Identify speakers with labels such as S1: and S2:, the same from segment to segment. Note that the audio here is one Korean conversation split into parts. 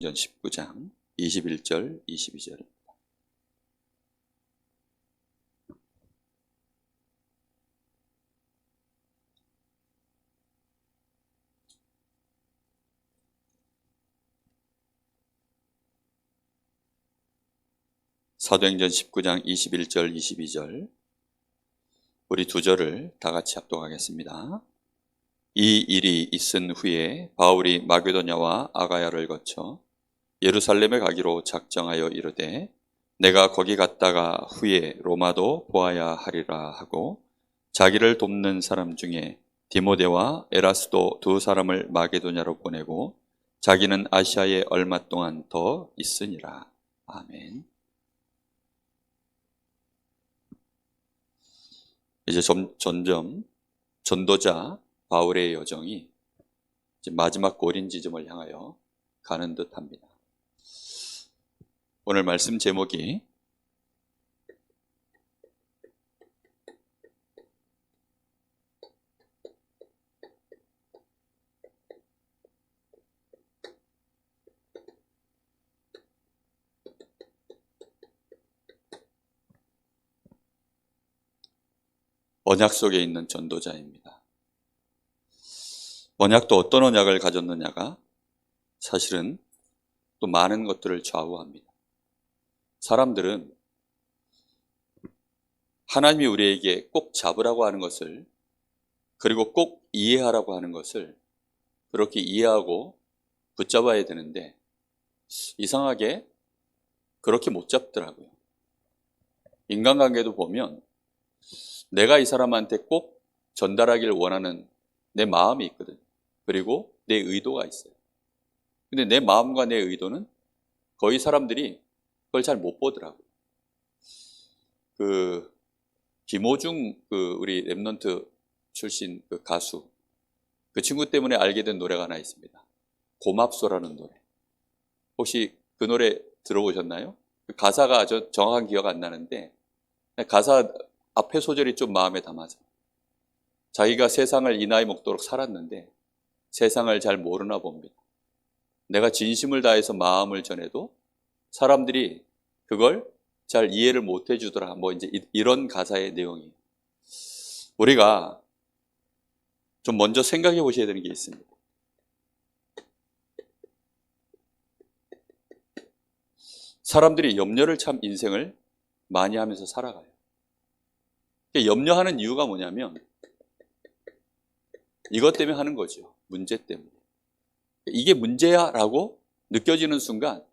S1: 전 19장 21절 22절. 사도행전 19장 21절 22절, 우리 두 절을 다 같이 합독하겠습니다. 이 일이 있은 후에 바울이 마게도냐와 아가야를 거쳐 예루살렘에 가기로 작정하여 이르되 내가 거기 갔다가 후에 로마도 보아야 하리라 하고, 자기를 돕는 사람 중에 디모데와 에라스도 두 사람을 마게도냐로 보내고 자기는 아시아에 얼마 동안 더 있으니라. 아멘. 이제 점점 전도자 바울의 여정이 이제 마지막 고린 지점을 향하여 가는 듯합니다. 오늘 말씀 제목이 언약 속에 있는 전도자입니다. 언약도 어떤 언약을 가졌느냐가 사실은 또 많은 것들을 좌우합니다. 사람들은 하나님이 우리에게 꼭 잡으라고 하는 것을, 그리고 꼭 이해하라고 하는 것을 그렇게 이해하고 붙잡아야 되는데 이상하게 그렇게 못 잡더라고요. 인간관계도 보면 내가 이 사람한테 꼭 전달하기를 원하는 내 마음이 있거든요. 그리고 내 의도가 있어요. 근데 내 마음과 내 의도는 거의 사람들이 그걸 잘 못 보더라고요. 김호중 우리 랩넌트 출신 가수, 그 친구 때문에 알게 된 노래가 하나 있습니다. 고맙소라는 노래. 혹시 그 노래 들어보셨나요? 가사가 정확한 기억 안 나는데 가사 앞에 소절이 좀 마음에 담아져. 자기가 세상을 이 나이 먹도록 살았는데 세상을 잘 모르나 봅니다. 내가 진심을 다해서 마음을 전해도 사람들이 그걸 잘 이해를 못 해주더라. 이제 이런 가사의 내용이. 우리가 좀 먼저 생각해 보셔야 되는 게 있습니다. 사람들이 염려를 참 인생을 많이 하면서 살아가요. 염려하는 이유가 뭐냐면 이것 때문에 하는 거죠. 문제 때문에. 이게 문제야 라고 느껴지는 순간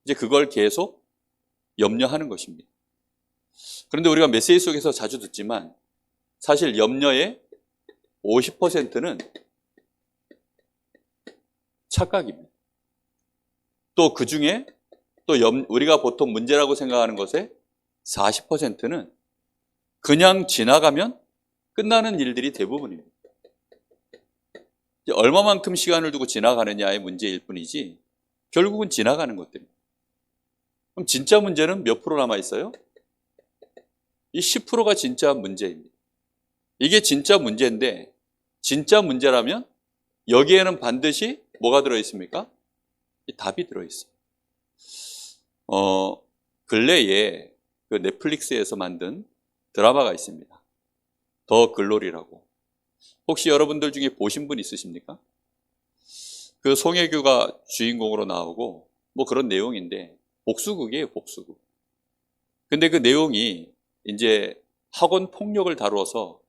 S1: 이제 그걸 계속 염려하는 것입니다. 그런데 우리가 메시지 속에서 자주 듣지만 사실 염려의 50%는 착각입니다. 또 그 중에 또 우리가 보통 문제라고 생각하는 것의 40%는 그냥 지나가면 끝나는 일들이 대부분입니다. 얼마만큼 시간을 두고 지나가느냐의 문제일 뿐이지 결국은 지나가는 것들입니다. 그럼 진짜 문제는 몇 프로 남아있어요? 이 10%가 진짜 문제입니다. 이게 진짜 문제인데, 진짜 문제라면 여기에는 반드시 뭐가 들어있습니까? 이 답이 들어있어요. 근래에 넷플릭스에서 만든 드라마가 있습니다. 더 글로리라고. 혹시 여러분들 중에 보신 분 있으십니까? 송혜교가 주인공으로 나오고 그런 내용인데 복수극이에요, 복수극. 근데 그 내용이 이제 학원 폭력을 다루어서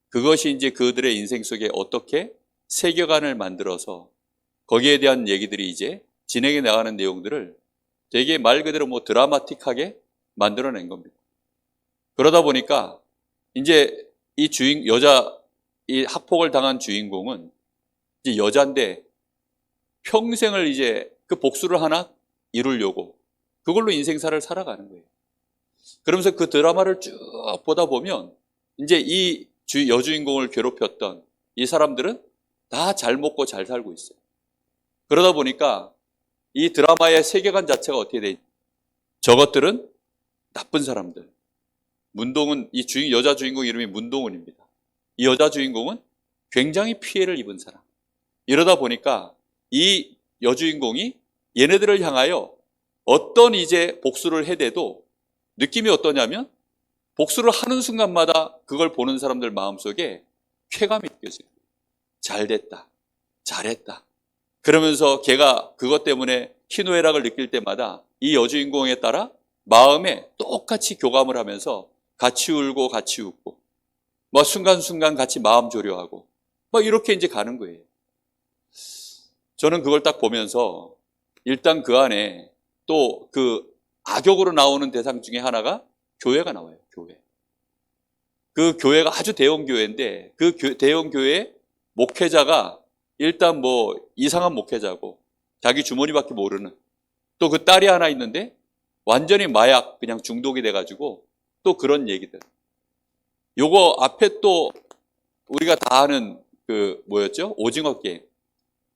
S1: 그것이 이제 그들의 인생 속에 어떻게 세계관을 만들어서 거기에 대한 얘기들이 이제 진행해 나가는 내용들을 되게 말 그대로 드라마틱하게 만들어낸 겁니다. 그러다 보니까 이제 이 학폭을 당한 주인공은 이제 여자인데 평생을 이제 그 복수를 하나 이루려고 그걸로 인생사를 살아가는 거예요. 그러면서 그 드라마를 쭉 보다 보면 이제 이 여주인공을 괴롭혔던 이 사람들은 다 잘 먹고 잘 살고 있어요. 그러다 보니까 이 드라마의 세계관 자체가 어떻게 돼 있냐. 저것들은 나쁜 사람들. 문동은, 여자 주인공 이름이 문동은입니다. 이 여자 주인공은 굉장히 피해를 입은 사람. 이러다 보니까 이 여주인공이 얘네들을 향하여 어떤 이제 복수를 해대도 느낌이 어떠냐면 복수를 하는 순간마다 그걸 보는 사람들 마음속에 쾌감이 느껴져요. 잘됐다. 잘했다. 그러면서 걔가 그것 때문에 희노애락을 느낄 때마다 이 여주인공에 따라 마음에 똑같이 교감을 하면서 같이 울고 같이 웃고 뭐 순간순간 같이 마음 조려하고 뭐 이렇게 이제 가는 거예요. 저는 그걸 딱 보면서 일단 그 안에 또 그 악역으로 나오는 대상 중에 하나가 교회가 나와요. 교회. 그 교회가 아주 대형 교회인데 그 대형 교회 목회자가 일단 뭐 이상한 목회자고 자기 주머니밖에 모르는 또 그 딸이 하나 있는데 완전히 마약 그냥 중독이 돼가지고 또 그런 얘기들. 요거 앞에 또 우리가 다 아는 그 뭐였죠? 오징어 게임.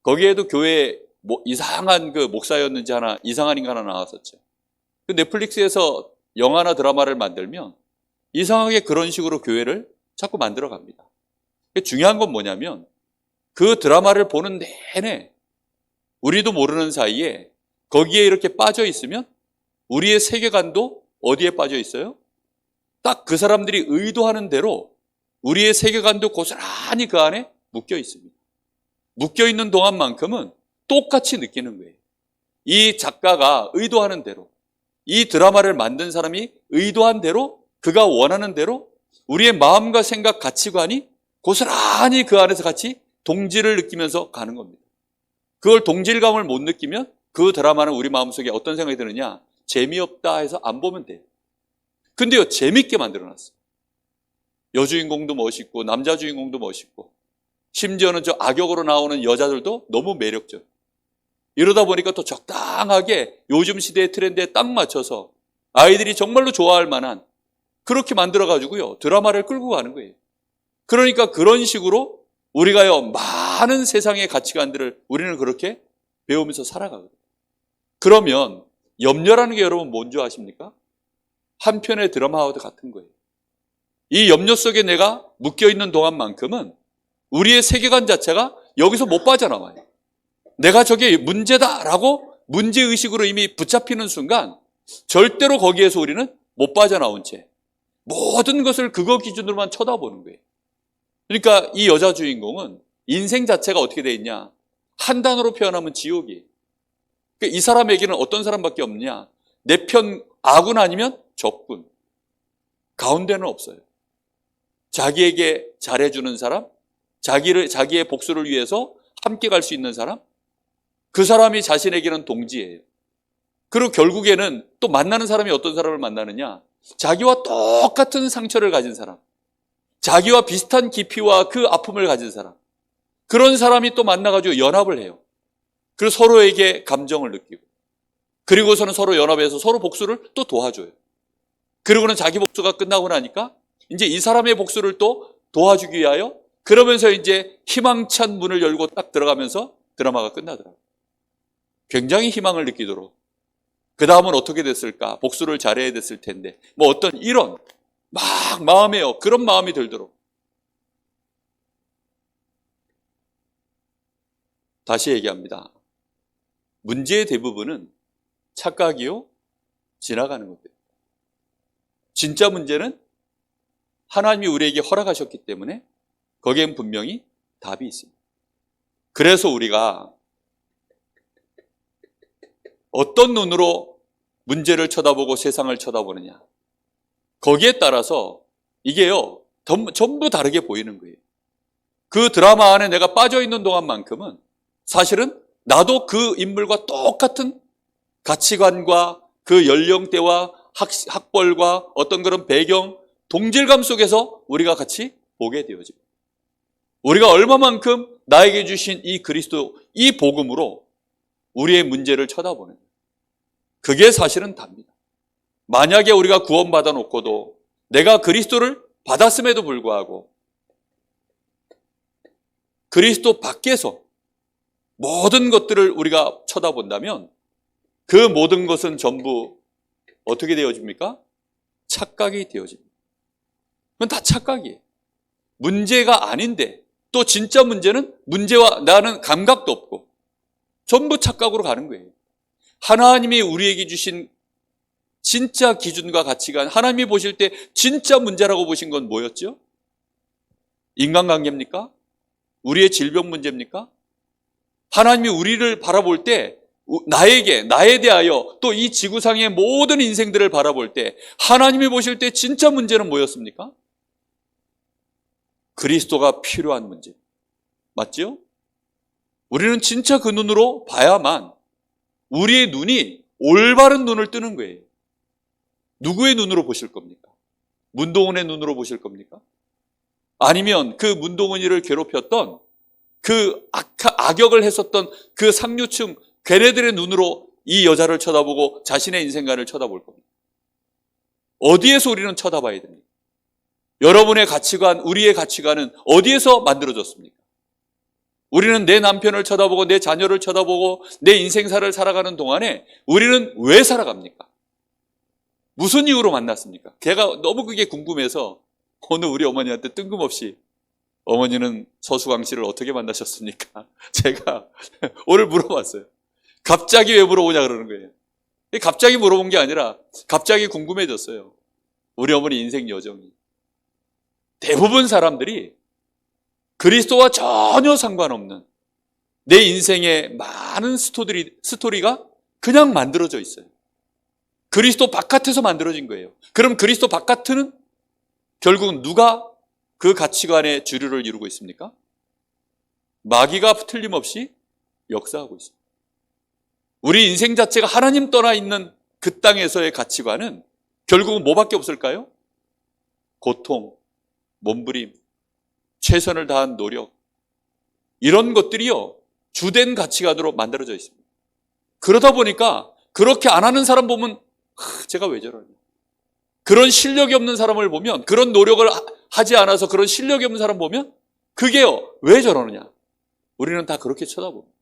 S1: 거기에도 교회 뭐 이상한 그 목사였는지 하나 이상한 인간 하나 나왔었죠. 그 넷플릭스에서 영화나 드라마를 만들면 이상하게 그런 식으로 교회를 자꾸 만들어 갑니다. 중요한 건 뭐냐면 그 드라마를 보는 내내 우리도 모르는 사이에 거기에 이렇게 빠져 있으면 우리의 세계관도 어디에 빠져 있어요? 딱 그 사람들이 의도하는 대로 우리의 세계관도 고스란히 그 안에 묶여 있습니다. 묶여 있는 동안만큼은 똑같이 느끼는 거예요. 이 작가가 의도하는 대로, 이 드라마를 만든 사람이 의도한 대로, 그가 원하는 대로 우리의 마음과 생각, 가치관이 고스란히 그 안에서 같이 동질을 느끼면서 가는 겁니다. 그걸 동질감을 못 느끼면 그 드라마는 우리 마음속에 어떤 생각이 드느냐? 재미없다 해서 안 보면 돼요. 근데요, 재밌게 만들어놨어요. 여주인공도 멋있고 남자 주인공도 멋있고 심지어는 저 악역으로 나오는 여자들도 너무 매력적. 이러다 보니까 또 적당하게 요즘 시대의 트렌드에 딱 맞춰서 아이들이 정말로 좋아할 만한 그렇게 만들어가지고요, 드라마를 끌고 가는 거예요. 그러니까 그런 식으로 우리가요, 많은 세상의 가치관들을 우리는 그렇게 배우면서 살아가거든요. 그러면 염려라는 게 여러분 뭔지 아십니까? 한편의 드라마와 같은 거예요. 이 염려 속에 내가 묶여있는 동안만큼은 우리의 세계관 자체가 여기서 못 빠져나와요. 내가 저게 문제다라고 문제의식으로 이미 붙잡히는 순간 절대로 거기에서 우리는 못 빠져나온 채 모든 것을 그거 기준으로만 쳐다보는 거예요. 그러니까 이 여자 주인공은 인생 자체가 어떻게 돼 있냐? 한 단어로 표현하면 지옥이에요. 그러니까 이 사람에게는 어떤 사람밖에 없느냐? 내 편 아군 아니면 적군. 가운데는 없어요. 자기에게 잘해주는 사람, 자기의 복수를 위해서 함께 갈 수 있는 사람, 그 사람이 자신에게는 동지예요. 그리고 결국에는 또 만나는 사람이 어떤 사람을 만나느냐? 자기와 똑같은 상처를 가진 사람, 자기와 비슷한 깊이와 그 아픔을 가진 사람, 그런 사람이 또 만나가지고 연합을 해요. 그리고 서로에게 감정을 느끼고, 그리고서는 서로 연합해서 서로 복수를 또 도와줘요. 그리고는 자기 복수가 끝나고 나니까 이제 이 사람의 복수를 또 도와주기 위하여 그러면서 이제 희망찬 문을 열고 딱 들어가면서 드라마가 끝나더라고요. 굉장히 희망을 느끼도록. 그 다음은 어떻게 됐을까? 복수를 잘해야 됐을 텐데. 뭐 어떤 이런 막 마음에요. 그런 마음이 들도록. 다시 얘기합니다. 문제의 대부분은 착각이요, 지나가는 겁니다. 진짜 문제는 하나님이 우리에게 허락하셨기 때문에 거기엔 분명히 답이 있습니다. 그래서 우리가 어떤 눈으로 문제를 쳐다보고 세상을 쳐다보느냐, 거기에 따라서 이게요, 전부 다르게 보이는 거예요. 그 드라마 안에 내가 빠져있는 동안만큼은 사실은 나도 그 인물과 똑같은 가치관과 그 연령대와 학벌과 어떤 그런 배경, 동질감 속에서 우리가 같이 보게 되어집니다. 우리가 얼마만큼 나에게 주신 이 그리스도, 이 복음으로 우리의 문제를 쳐다보는 거예요. 그게 사실은 답니다. 만약에 우리가 구원받아 놓고도 내가 그리스도를 받았음에도 불구하고 그리스도 밖에서 모든 것들을 우리가 쳐다본다면 그 모든 것은 전부 어떻게 되어집니까? 착각이 되어집니다. 그건 다 착각이에요. 문제가 아닌데 또 진짜 문제는 문제와 나는 감각도 없고 전부 착각으로 가는 거예요. 하나님이 우리에게 주신 진짜 기준과 가치관, 하나님이 보실 때 진짜 문제라고 보신 건 뭐였죠? 인간관계입니까? 우리의 질병 문제입니까? 하나님이 우리를 바라볼 때 나에 대하여 또 이 지구상의 모든 인생들을 바라볼 때 하나님이 보실 때 진짜 문제는 뭐였습니까? 그리스도가 필요한 문제. 맞죠? 우리는 진짜 그 눈으로 봐야만 우리의 눈이 올바른 눈을 뜨는 거예요. 누구의 눈으로 보실 겁니까? 문동은의 눈으로 보실 겁니까? 아니면 그 문동은이를 괴롭혔던 그 악역을 했었던 그 상류층 걔네들의 눈으로 이 여자를 쳐다보고 자신의 인생관을 쳐다볼 겁니다. 어디에서 우리는 쳐다봐야 됩니까? 여러분의 가치관, 우리의 가치관은 어디에서 만들어졌습니까? 우리는 내 남편을 쳐다보고 내 자녀를 쳐다보고 내 인생사를 살아가는 동안에 우리는 왜 살아갑니까? 무슨 이유로 만났습니까? 걔가 너무 그게 궁금해서 오늘 우리 어머니한테 뜬금없이 어머니는 서수광 씨를 어떻게 만나셨습니까? 제가 오늘 물어봤어요. 갑자기 왜 물어보냐 그러는 거예요. 갑자기 물어본 게 아니라 갑자기 궁금해졌어요. 우리 어머니 인생 여정이. 대부분 사람들이 그리스도와 전혀 상관없는 내 인생의 많은 스토리가 그냥 만들어져 있어요. 그리스도 바깥에서 만들어진 거예요. 그럼 그리스도 바깥은 결국은 누가 그 가치관의 주류를 이루고 있습니까? 마귀가 틀림없이 역사하고 있습니다. 우리 인생 자체가 하나님 떠나 있는 그 땅에서의 가치관은 결국은 뭐밖에 없을까요? 고통, 몸부림, 최선을 다한 노력, 이런 것들이요 주된 가치관으로 만들어져 있습니다. 그러다 보니까 그렇게 안 하는 사람 보면 제가 왜 저러냐, 그런 실력이 없는 사람을 보면, 그런 노력을 하지 않아서 그런 실력이 없는 사람 보면 그게요 왜 저러느냐, 우리는 다 그렇게 쳐다봅니다.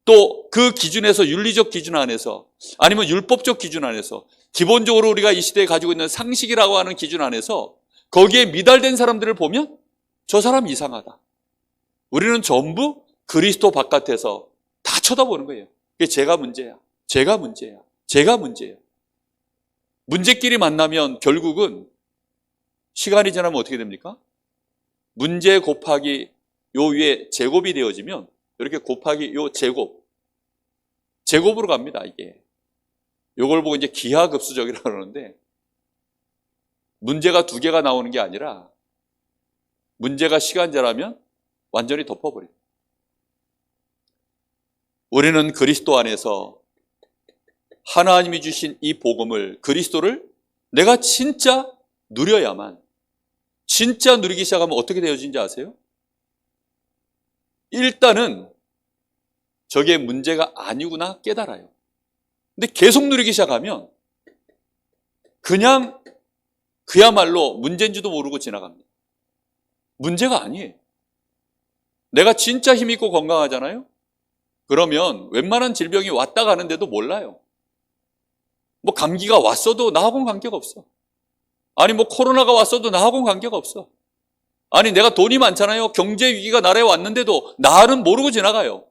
S1: 또 그 기준에서, 윤리적 기준 안에서 아니면 율법적 기준 안에서, 기본적으로 우리가 이 시대에 가지고 있는 상식이라고 하는 기준 안에서 거기에 미달된 사람들을 보면 저 사람 이상하다. 우리는 전부 그리스도 바깥에서 다 쳐다보는 거예요. 그게 제가 문제야, 제가 문제야, 제가 문제야. 문제끼리 만나면 결국은 시간이 지나면 어떻게 됩니까? 문제 곱하기 요 위에 제곱이 되어지면 이렇게 곱하기 요 제곱으로 갑니다. 이게 요걸 보고 이제 기하급수적이라고 그러는데, 문제가 두 개가 나오는 게 아니라 문제가 시간 지나면 완전히 덮어버려요. 우리는 그리스도 안에서 하나님이 주신 이 복음을, 그리스도를 내가 진짜 누려야만, 진짜 누리기 시작하면 어떻게 되어진지 아세요? 일단은 저게 문제가 아니구나 깨달아요. 근데 계속 누리기 시작하면 그냥 그야말로 문제인지도 모르고 지나갑니다. 문제가 아니에요. 내가 진짜 힘있고 건강하잖아요? 그러면 웬만한 질병이 왔다 가는데도 몰라요. 뭐 감기가 왔어도 나하고는 관계가 없어. 아니 뭐 코로나가 왔어도 나하고는 관계가 없어. 아니 내가 돈이 많잖아요. 경제 위기가 나라에 왔는데도 나는 모르고 지나가요.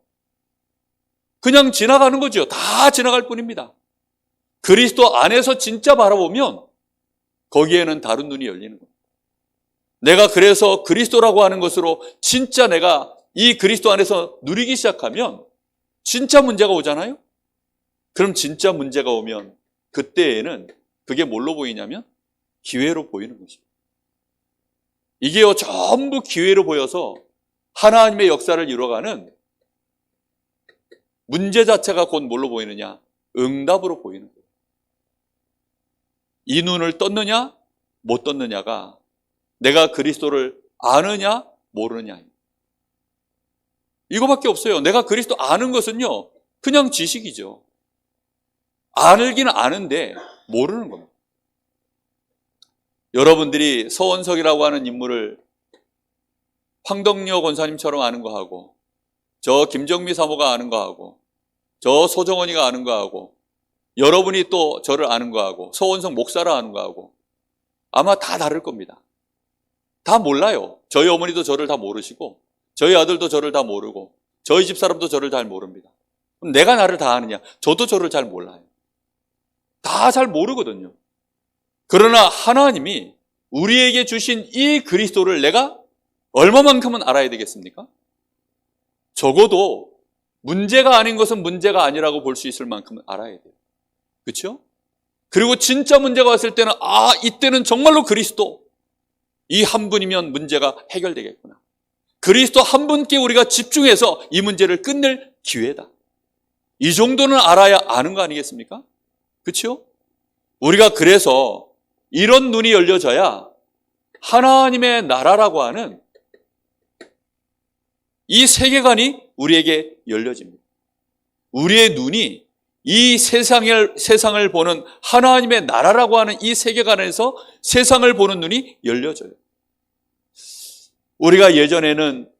S1: 그냥 지나가는 거죠. 다 지나갈 뿐입니다. 그리스도 안에서 진짜 바라보면 거기에는 다른 눈이 열리는 겁니다. 내가 그래서 그리스도라고 하는 것으로 진짜 내가 이 그리스도 안에서 누리기 시작하면 진짜 문제가 오잖아요. 그럼 진짜 문제가 오면 그때에는 그게 뭘로 보이냐면 기회로 보이는 것입니다. 이게요 전부 기회로 보여서 하나님의 역사를 이뤄가는, 문제 자체가 곧 뭘로 보이느냐? 응답으로 보이는 거예요. 이 눈을 떴느냐 못 떴느냐가 내가 그리스도를 아느냐 모르느냐, 이거밖에 없어요. 내가 그리스도 아는 것은요 그냥 지식이죠. 알기는 아는데 모르는 겁니다. 여러분들이 서원석이라고 하는 인물을 황덕려 권사님처럼 아는 거하고, 저 김정미 사모가 아는 거하고, 저 소정원이가 아는 거하고, 여러분이 또 저를 아는 거하고, 서원석 목사라 아는 거하고 아마 다 다를 겁니다. 다 몰라요. 저희 어머니도 저를 다 모르시고, 저희 아들도 저를 다 모르고, 저희 집사람도 저를 잘 모릅니다. 내가 나를 다 아느냐? 저도 저를 잘 몰라요. 다 잘 모르거든요. 그러나 하나님이 우리에게 주신 이 그리스도를 내가 얼마만큼은 알아야 되겠습니까? 적어도 문제가 아닌 것은 문제가 아니라고 볼 수 있을 만큼은 알아야 돼요. 그렇죠? 그리고 진짜 문제가 왔을 때는 이때는 정말로 그리스도 이 한 분이면 문제가 해결되겠구나. 그리스도 한 분께 우리가 집중해서 이 문제를 끝낼 기회다. 이 정도는 알아야 아는 거 아니겠습니까? 그렇죠? 우리가 그래서 이런 눈이 열려져야 하나님의 나라라고 하는 이 세계관이 우리에게 열려집니다. 우리의 눈이 이 세상을 보는 하나님의 나라라고 하는 이 세계관에서 세상을 보는 눈이 열려져요. 우리가 예전에는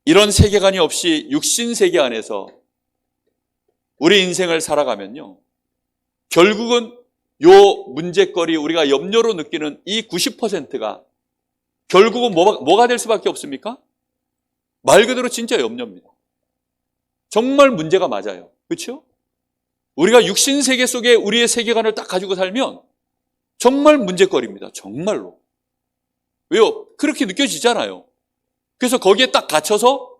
S1: 이런 세계관이 없이 육신 세계 안에서 우리 인생을 살아가면요, 결국은 요 문제거리, 우리가 염려로 느끼는 이 90%가 결국은 뭐가 될 수밖에 없습니까? 말 그대로 진짜 염려입니다. 정말 문제가 맞아요. 그렇죠? 우리가 육신 세계 속에 우리의 세계관을 딱 가지고 살면 정말 문제거리입니다. 정말로. 왜요? 그렇게 느껴지잖아요. 그래서 거기에 딱 갇혀서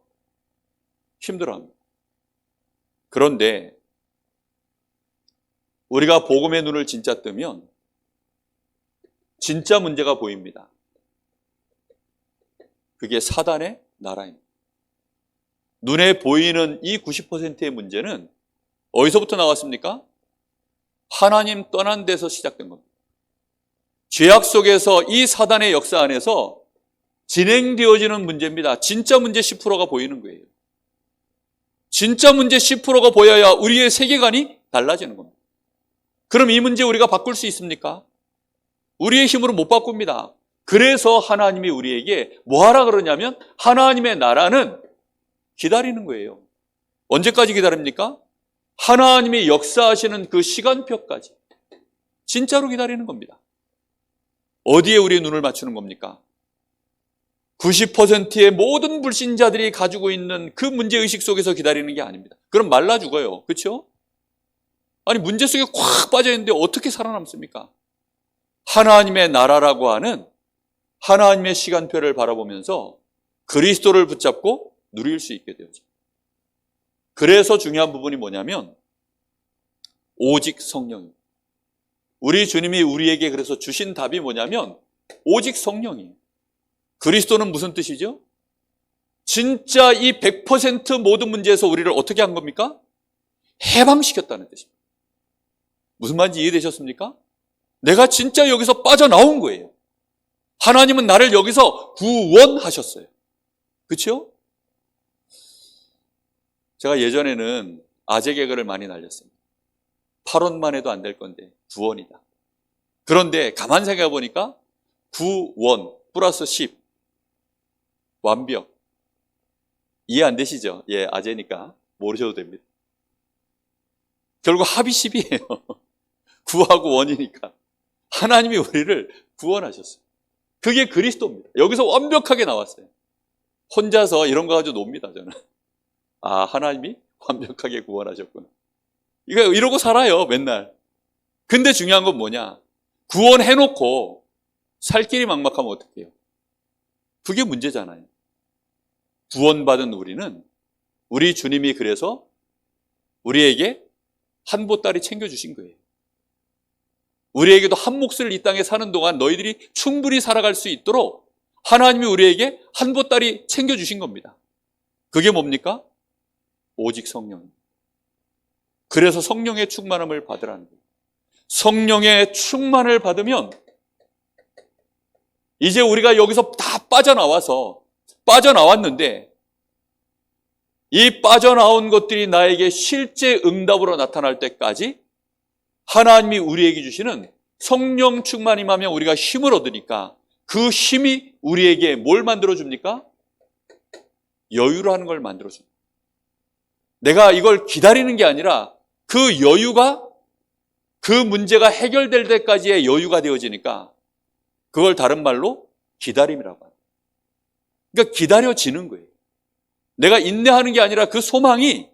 S1: 힘들어합니다. 그런데 우리가 복음의 눈을 진짜 뜨면 진짜 문제가 보입니다. 그게 사단의 나라입니다. 눈에 보이는 이 90%의 문제는 어디서부터 나왔습니까? 하나님 떠난 데서 시작된 겁니다. 죄악 속에서 이 사단의 역사 안에서 진행되어지는 문제입니다. 진짜 문제 10%가 보이는 거예요. 진짜 문제 10%가 보여야 우리의 세계관이 달라지는 겁니다. 그럼 이 문제 우리가 바꿀 수 있습니까? 우리의 힘으로 못 바꿉니다. 그래서 하나님이 우리에게 뭐 하라 그러냐면 하나님의 나라는 기다리는 거예요. 언제까지 기다립니까? 하나님이 역사하시는 그 시간표까지 진짜로 기다리는 겁니다. 어디에 우리의 눈을 맞추는 겁니까? 90%의 모든 불신자들이 가지고 있는 그 문제의식 속에서 기다리는 게 아닙니다. 그럼 말라 죽어요. 그렇죠? 아니 문제 속에 꽉 빠져있는데 어떻게 살아남습니까? 하나님의 나라라고 하는 하나님의 시간표를 바라보면서 그리스도를 붙잡고 누릴 수 있게 되어집니다. 그래서 중요한 부분이 뭐냐면 오직 성령입니다. 우리 주님이 우리에게 그래서 주신 답이 뭐냐면 오직 성령이에요. 그리스도는 무슨 뜻이죠? 진짜 이 100% 모든 문제에서 우리를 어떻게 한 겁니까? 해방시켰다는 뜻입니다. 무슨 말인지 이해되셨습니까? 내가 진짜 여기서 빠져나온 거예요. 하나님은 나를 여기서 구원하셨어요. 그렇죠? 제가 예전에는 아재 개그를 많이 날렸습니다. 8원만 해도 안 될 건데 9원이다. 그런데 가만 생각해 보니까 9원 플러스 10 완벽. 이해 안 되시죠? 예, 아재니까 모르셔도 됩니다. 결국 합이 10이에요. 9하고 1이니까. 하나님이 우리를 구원하셨어요. 그게 그리스도입니다. 여기서 완벽하게 나왔어요. 혼자서 이런 거 가지고 놉니다, 저는. 하나님이 완벽하게 구원하셨구나. 이러고 살아요, 맨날. 근데 중요한 건 뭐냐? 구원해놓고 살 길이 막막하면 어떡해요? 그게 문제잖아요. 구원받은 우리는 우리 주님이 그래서 우리에게 한 보따리 챙겨주신 거예요. 우리에게도 한 몫을 이 땅에 사는 동안 너희들이 충분히 살아갈 수 있도록 하나님이 우리에게 한 보따리 챙겨주신 겁니다. 그게 뭡니까? 오직 성령. 그래서 성령의 충만함을 받으라는 거예요. 성령의 충만을 받으면 이제 우리가 여기서 다 빠져나왔는데 이 빠져나온 것들이 나에게 실제 응답으로 나타날 때까지 하나님이 우리에게 주시는 성령 충만임하면 우리가 힘을 얻으니까 그 힘이 우리에게 뭘 만들어줍니까? 여유로 하는 걸 만들어줍니다. 내가 이걸 기다리는 게 아니라 그 여유가 그 문제가 해결될 때까지의 여유가 되어지니까 그걸 다른 말로 기다림이라고 합니다. 그러니까 기다려지는 거예요. 내가 인내하는 게 아니라 그 소망이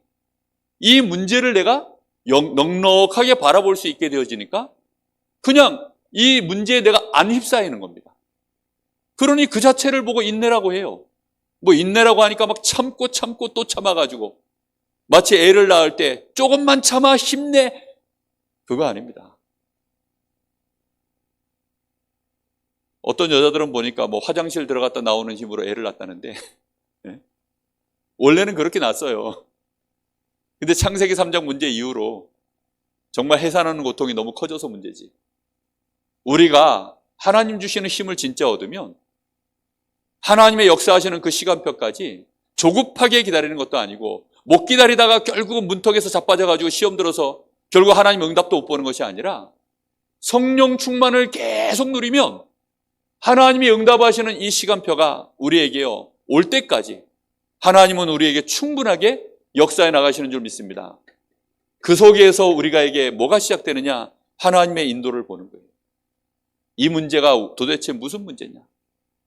S1: 이 문제를 내가 넉넉하게 바라볼 수 있게 되어지니까 그냥 이 문제에 내가 안 휩싸이는 겁니다. 그러니 그 자체를 보고 인내라고 해요. 뭐 인내라고 하니까 막 참고 또 참아가지고 마치 애를 낳을 때 조금만 참아 힘내, 그거 아닙니다. 어떤 여자들은 보니까 뭐 화장실 들어갔다 나오는 힘으로 애를 낳았다는데 원래는 그렇게 낳았어요. 근데 창세기 3장 문제 이후로 정말 해산하는 고통이 너무 커져서 문제지. 우리가 하나님 주시는 힘을 진짜 얻으면 하나님의 역사하시는 그 시간표까지 조급하게 기다리는 것도 아니고 못 기다리다가 결국은 문턱에서 자빠져가지고 시험 들어서 결국 하나님 응답도 못 보는 것이 아니라 성령 충만을 계속 누리면 하나님이 응답하시는 이 시간표가 우리에게요 올 때까지 하나님은 우리에게 충분하게 역사해 나가시는 줄 믿습니다. 그 속에서 우리가에게 뭐가 시작되느냐? 하나님의 인도를 보는 거예요. 이 문제가 도대체 무슨 문제냐?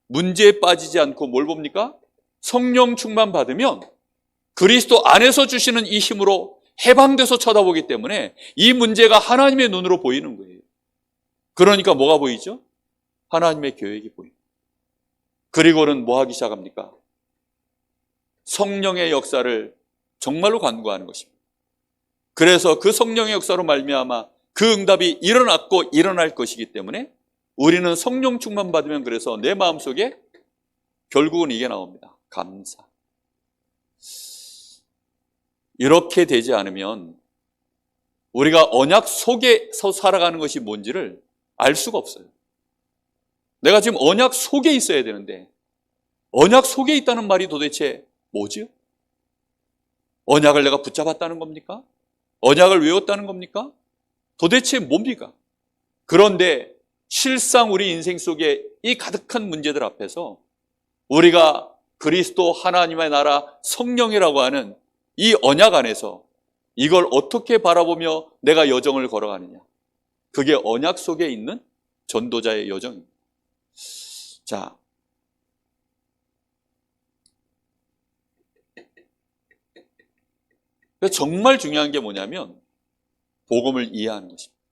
S1: 문제에 빠지지 않고 뭘 봅니까? 성령 충만 받으면 그리스도 안에서 주시는 이 힘으로 해방돼서 쳐다보기 때문에 이 문제가 하나님의 눈으로 보이는 거예요. 그러니까 뭐가 보이죠? 하나님의 계획이 보입니다. 그리고는 뭐 하기 시작합니까? 성령의 역사를 정말로 간구하는 것입니다. 그래서 그 성령의 역사로 말미암아 그 응답이 일어났고 일어날 것이기 때문에 우리는 성령 충만 받으면 그래서 내 마음속에 결국은 이게 나옵니다. 감사. 이렇게 되지 않으면 우리가 언약 속에서 살아가는 것이 뭔지를 알 수가 없어요. 내가 지금 언약 속에 있어야 되는데 언약 속에 있다는 말이 도대체 뭐죠? 언약을 내가 붙잡았다는 겁니까? 언약을 외웠다는 겁니까? 도대체 뭡니까? 그런데 실상 우리 인생 속에 이 가득한 문제들 앞에서 우리가 그리스도 하나님의 나라 성령이라고 하는 이 언약 안에서 이걸 어떻게 바라보며 내가 여정을 걸어가느냐. 그게 언약 속에 있는 전도자의 여정입니다. 자, 정말 중요한 게 뭐냐면 복음을 이해하는 것입니다.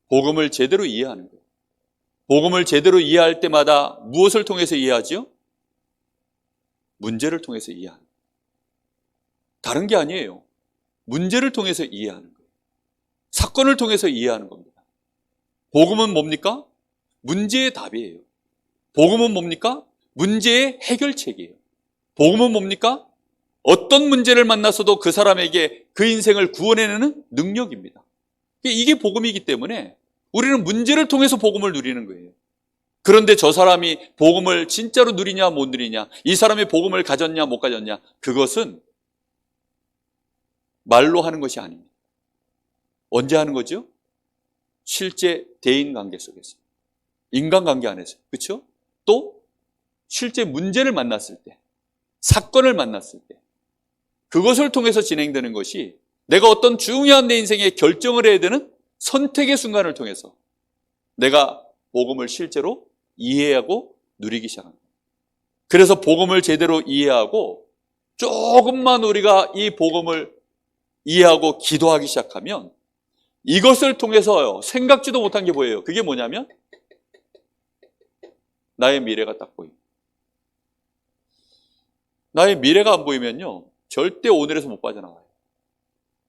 S1: 복음을 제대로 이해하는 거예요. 복음을 제대로 이해할 때마다 무엇을 통해서 이해하지요? 문제를 통해서 이해하는 거예요. 다른 게 아니에요. 문제를 통해서 이해하는 거예요. 사건을 통해서 이해하는 겁니다. 복음은 뭡니까? 문제의 답이에요. 복음은 뭡니까? 문제의 해결책이에요. 복음은 뭡니까? 어떤 문제를 만났어도 그 사람에게 그 인생을 구원해내는 능력입니다. 이게 복음이기 때문에 우리는 문제를 통해서 복음을 누리는 거예요. 그런데 저 사람이 복음을 진짜로 누리냐 못 누리냐, 이 사람이 복음을 가졌냐 못 가졌냐, 그것은 말로 하는 것이 아닙니다. 언제 하는 거죠? 실제 대인관계 속에서, 인간관계 안에서, 그렇죠? 또 실제 문제를 만났을 때, 사건을 만났을 때, 그것을 통해서 진행되는 것이 내가 어떤 중요한 내 인생에 결정을 해야 되는 선택의 순간을 통해서 내가 복음을 실제로 이해하고 누리기 시작합니다. 그래서 복음을 제대로 이해하고 조금만 우리가 이 복음을 이해하고 기도하기 시작하면 이것을 통해서 생각지도 못한 게 뭐예요? 그게 뭐냐면 나의 미래가 딱 보입니다. 나의 미래가 안 보이면요 절대 오늘에서 못 빠져나와요.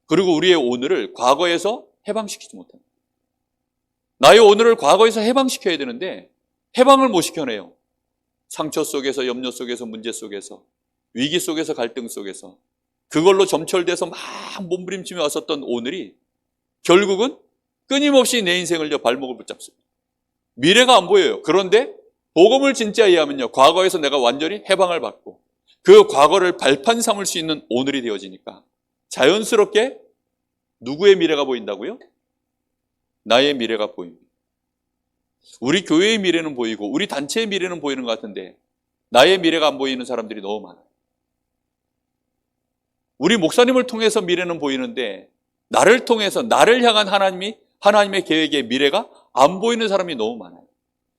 S1: 그리고 우리의 오늘을 과거에서 해방시키지 못합니다. 나의 오늘을 과거에서 해방시켜야 되는데 해방을 못 시켜내요. 상처 속에서, 염려 속에서, 문제 속에서, 위기 속에서, 갈등 속에서 그걸로 점철돼서 막 몸부림치며 왔었던 오늘이 결국은 끊임없이 내 인생을 발목을 붙잡습니다. 미래가 안 보여요. 그런데 복음을 진짜 이해하면요 과거에서 내가 완전히 해방을 받고 그 과거를 발판 삼을 수 있는 오늘이 되어지니까 자연스럽게 누구의 미래가 보인다고요? 나의 미래가 보입니다. 우리 교회의 미래는 보이고 우리 단체의 미래는 보이는 것 같은데 나의 미래가 안 보이는 사람들이 너무 많아요. 우리 목사님을 통해서 미래는 보이는데 나를 통해서 나를 향한 하나님의 계획의 미래가 안 보이는 사람이 너무 많아요.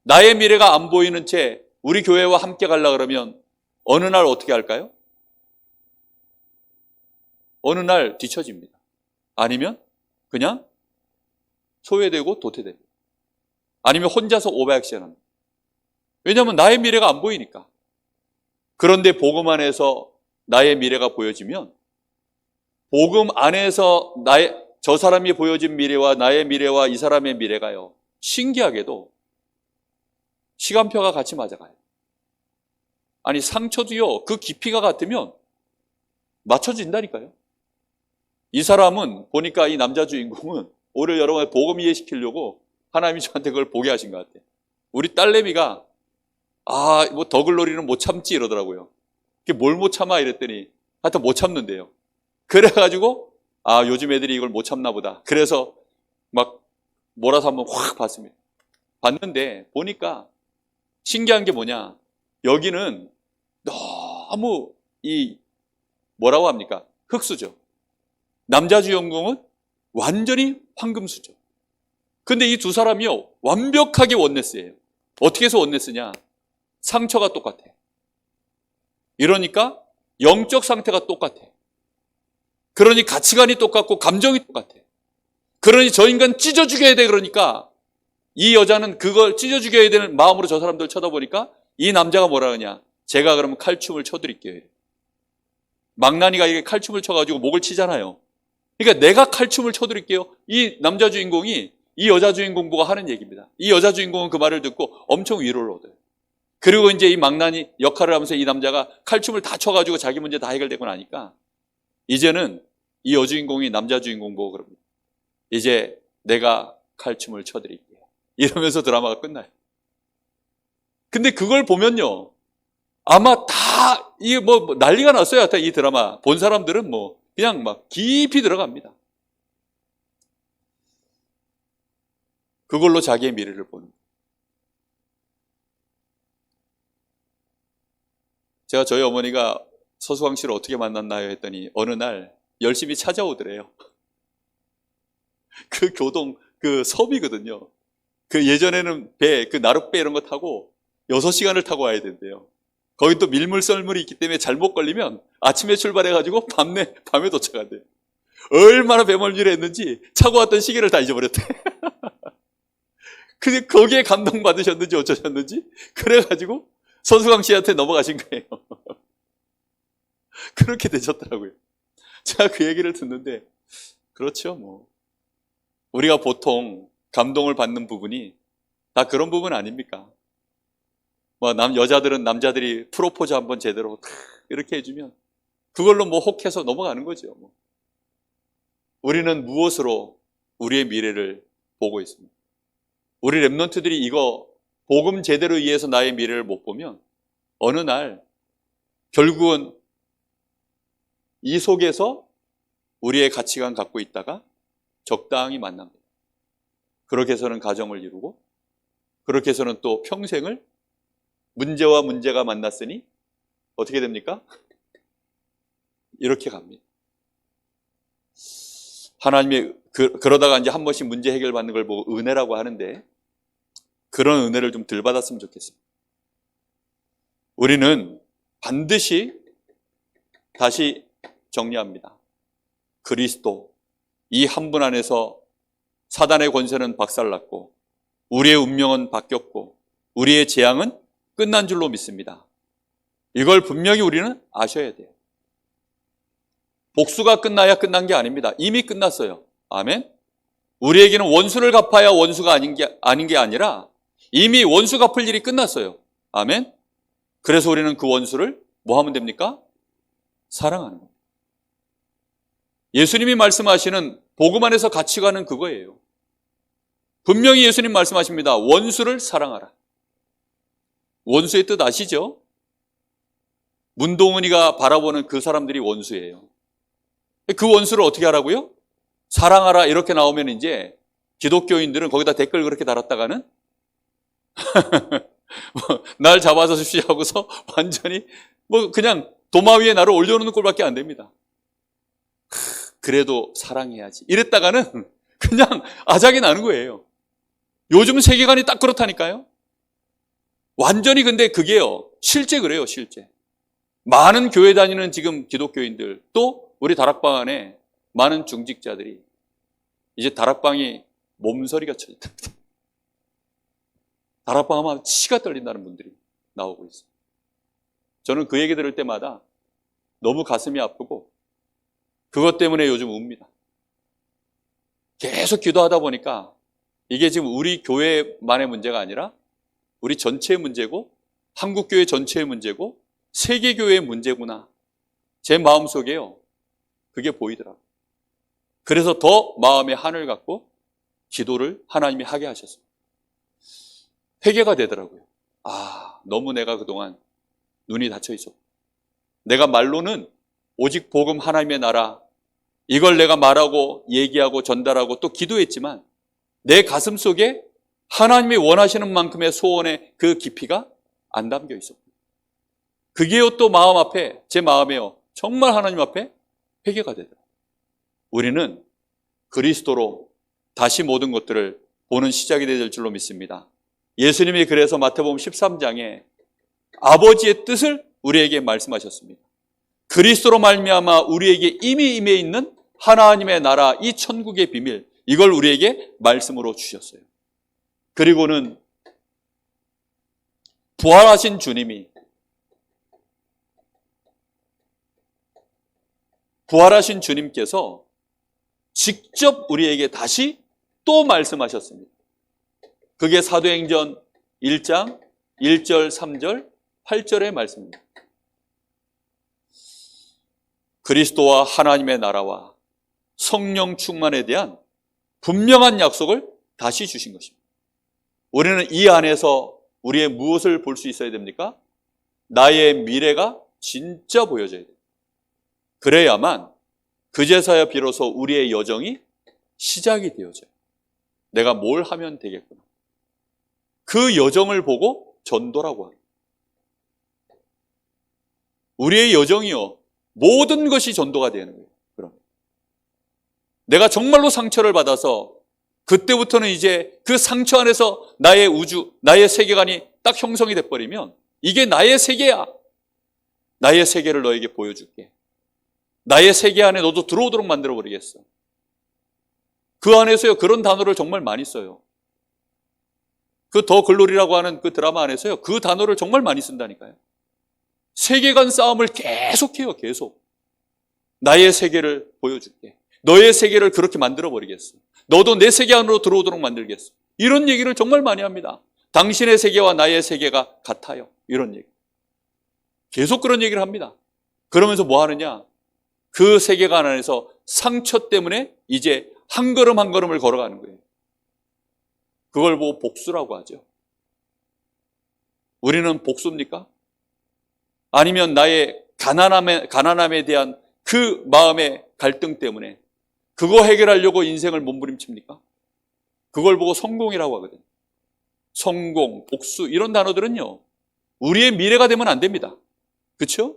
S1: 나의 미래가 안 보이는 채 우리 교회와 함께 가려고 그러면 어느 날 어떻게 할까요? 어느 날 뒤처집니다. 아니면 그냥 소외되고 도태됩니다. 아니면 혼자서 오버액션합니다. 왜냐하면 나의 미래가 안 보이니까. 그런데 복음 안에서 나의 미래가 보여지면 복음 안에서 저 사람이 보여진 미래와 나의 미래와 이 사람의 미래가요, 신기하게도 시간표가 같이 맞아가요. 아니, 상처도요, 그 깊이가 같으면 맞춰진다니까요. 이 사람은 보니까 이 남자 주인공은 오히려 여러분의 복음 이해시키려고 하나님이 저한테 그걸 보게 하신 것 같아요. 우리 딸내미가 뭐 더글로리는 못 참지 이러더라고요. 그게 뭘 못 참아 이랬더니 하여튼 못 참는데요. 그래가지고 요즘 애들이 이걸 못 참나 보다. 그래서 막 몰아서 한번 확 봤습니다. 봤는데 보니까 신기한 게 뭐냐, 여기는 너무 뭐라고 합니까? 흙수죠. 남자 주인공은 완전히 황금수죠. 근데 이 두 사람이요, 완벽하게 원네스예요. 어떻게 해서 원네스냐? 상처가 똑같아. 이러니까 영적 상태가 똑같아. 그러니 가치관이 똑같고 감정이 똑같아. 그러니 저 인간 찢어 죽여야 돼. 그러니까 이 여자는 그걸 찢어 죽여야 되는 마음으로 저 사람들 쳐다보니까 이 남자가 뭐라 하냐, 제가 그러면 칼춤을 쳐드릴게요. 망나니가 이게 칼춤을 쳐가지고 목을 치잖아요. 그러니까 내가 칼춤을 쳐드릴게요. 이 남자 주인공이 이 여자 주인공 보고 하는 얘기입니다. 이 여자 주인공은 그 말을 듣고 엄청 위로를 얻어요. 그리고 이제 이 망나니 역할을 하면서 이 남자가 칼춤을 다 쳐가지고 자기 문제 다 해결되고 나니까 이제는 이 여주인공이 남자 주인공 보고 그럽니다. 이제 내가 칼춤을 쳐드릴게요. 이러면서 드라마가 끝나요. 근데 그걸 보면요, 아마 다 이게 뭐 난리가 났어요. 하여튼 이 드라마 본 사람들은 뭐 그냥 막 깊이 들어갑니다. 그걸로 자기의 미래를 보는 거예요. 제가 저희 어머니가 서수광 씨를 어떻게 만났나요 했더니 어느 날 열심히 찾아오더래요. 그 교동 그 섬이거든요. 그 예전에는 배, 그 나룻배 이런 거 타고 6시간을 타고 와야 된대요. 거기 또 밀물 썰물이 있기 때문에 잘못 걸리면 아침에 출발해가지고 밤에 도착한대요. 얼마나 배멀미를 했는지 차고 왔던 시계를 다 잊어버렸대. 근데 거기에 감동받으셨는지 어쩌셨는지 그래가지고 서수광 씨한테 넘어가신 거예요. 그렇게 되셨더라고요. 제가 그 얘기를 듣는데, 그렇죠, 뭐. 우리가 보통 감동을 받는 부분이 다 그런 부분 아닙니까? 뭐, 여자들은 남자들이 프로포즈 한번 제대로 이렇게 해주면 그걸로 뭐 혹해서 넘어가는 거죠. 뭐. 우리는 무엇으로 우리의 미래를 보고 있습니다. 우리 랩런트들이 이거 복음 제대로 이해해서 나의 미래를 못 보면 어느 날 결국은 이 속에서 우리의 가치관 갖고 있다가 적당히 만난 거예요. 그렇게 해서는 가정을 이루고 그렇게 해서는 또 평생을 문제와 문제가 만났으니 어떻게 됩니까? 이렇게 갑니다. 하나님의 그러다가 이제 한 번씩 문제 해결받는 걸 보고 은혜라고 하는데 그런 은혜를 좀 덜 받았으면 좋겠습니다. 우리는 반드시 다시 정리합니다. 그리스도 이 한 분 안에서 사단의 권세는 박살났고 우리의 운명은 바뀌었고 우리의 재앙은 끝난 줄로 믿습니다. 이걸 분명히 우리는 아셔야 돼요. 복수가 끝나야 끝난 게 아닙니다. 이미 끝났어요. 아멘. 우리에게는 원수를 갚아야 원수가 아닌 게 아니라 이미 원수 갚을 일이 끝났어요. 아멘. 그래서 우리는 그 원수를 뭐 하면 됩니까? 사랑하는 겁니다. 예수님이 말씀하시는 복음 안에서 가치관은 그거예요. 분명히 예수님 말씀하십니다. 원수를 사랑하라. 원수의 뜻 아시죠? 문동은이가 바라보는 그 사람들이 원수예요. 그 원수를 어떻게 하라고요? 사랑하라 이렇게 나오면 이제 기독교인들은 거기다 댓글 그렇게 달았다가는 날 잡아서 줍시오 하고서 완전히 뭐 그냥 도마 위에 나를 올려놓는 꼴밖에 안 됩니다. 그래도 사랑해야지 이랬다가는 그냥 아작이 나는 거예요. 요즘 세계관이 딱 그렇다니까요. 완전히. 근데 그게요 실제 그래요. 실제 많은 교회 다니는 지금 기독교인들 또 우리 다락방 안에 많은 중직자들이 이제 다락방이 몸서리가 쳐졌다. 다락방 하면 치가 떨린다는 분들이 나오고 있어요. 저는 그 얘기 들을 때마다 너무 가슴이 아프고 그것 때문에 요즘 웁니다. 계속 기도하다 보니까 이게 지금 우리 교회만의 문제가 아니라 우리 전체의 문제고 한국교회 전체의 문제고 세계교회의 문제구나. 제 마음속에요. 그게 보이더라고요. 그래서 더 마음에 한을 갖고 기도를 하나님이 하게 하셨어요. 회개가 되더라고요. 너무 내가 그동안 눈이 닫혀 있었고 내가 말로는 오직 복음 하나님의 나라 이걸 내가 말하고 얘기하고 전달하고 또 기도했지만 내 가슴 속에 하나님이 원하시는 만큼의 소원의 그 깊이가 안 담겨 있었고 그게요 또 마음 앞에 제 마음에요 정말 하나님 앞에 회개가 되더라고요. 우리는 그리스도로 다시 모든 것들을 보는 시작이 될 줄로 믿습니다. 예수님이 그래서 마태복음 13장에 아버지의 뜻을 우리에게 말씀하셨습니다. 그리스도로 말미암아 우리에게 이미 임해 있는 하나님의 나라 이 천국의 비밀 이걸 우리에게 말씀으로 주셨어요. 그리고는 부활하신 주님께서 직접 우리에게 다시 또 말씀하셨습니다. 그게 사도행전 1장 1절 3절 8절의 말씀입니다. 그리스도와 하나님의 나라와 성령 충만에 대한 분명한 약속을 다시 주신 것입니다. 우리는 이 안에서 우리의 무엇을 볼 수 있어야 됩니까? 나의 미래가 진짜 보여져야 돼요. 그래야만 그제서야 비로소 우리의 여정이 시작이 되어져요. 내가 뭘 하면 되겠구나. 그 여정을 보고 전도라고 합니다. 우리의 여정이요. 모든 것이 전도가 되는 거예요. 그럼 내가 정말로 상처를 받아서 그때부터는 이제 그 상처 안에서 나의 우주, 나의 세계관이 딱 형성이 돼버리면 이게 나의 세계야. 나의 세계를 너에게 보여줄게. 나의 세계 안에 너도 들어오도록 만들어버리겠어. 그 안에서요. 그런 단어를 정말 많이 써요. 그 더 글로리라고 하는 그 드라마 안에서요. 그 단어를 정말 많이 쓴다니까요. 세계관 싸움을 계속해요. 계속. 나의 세계를 보여줄게. 너의 세계를 그렇게 만들어버리겠어. 너도 내 세계 안으로 들어오도록 만들겠어. 이런 얘기를 정말 많이 합니다. 당신의 세계와 나의 세계가 같아요. 이런 얘기. 계속 그런 얘기를 합니다. 그러면서 뭐 하느냐? 그 세계관 안에서 상처 때문에 이제 한 걸음 한 걸음을 걸어가는 거예요. 그걸 보고 복수라고 하죠. 우리는 복수입니까? 아니면 나의 가난함에 대한 그 마음의 갈등 때문에 그거 해결하려고 인생을 몸부림칩니까? 그걸 보고 성공이라고 하거든요. 성공, 복수 이런 단어들은요. 우리의 미래가 되면 안 됩니다. 그렇죠?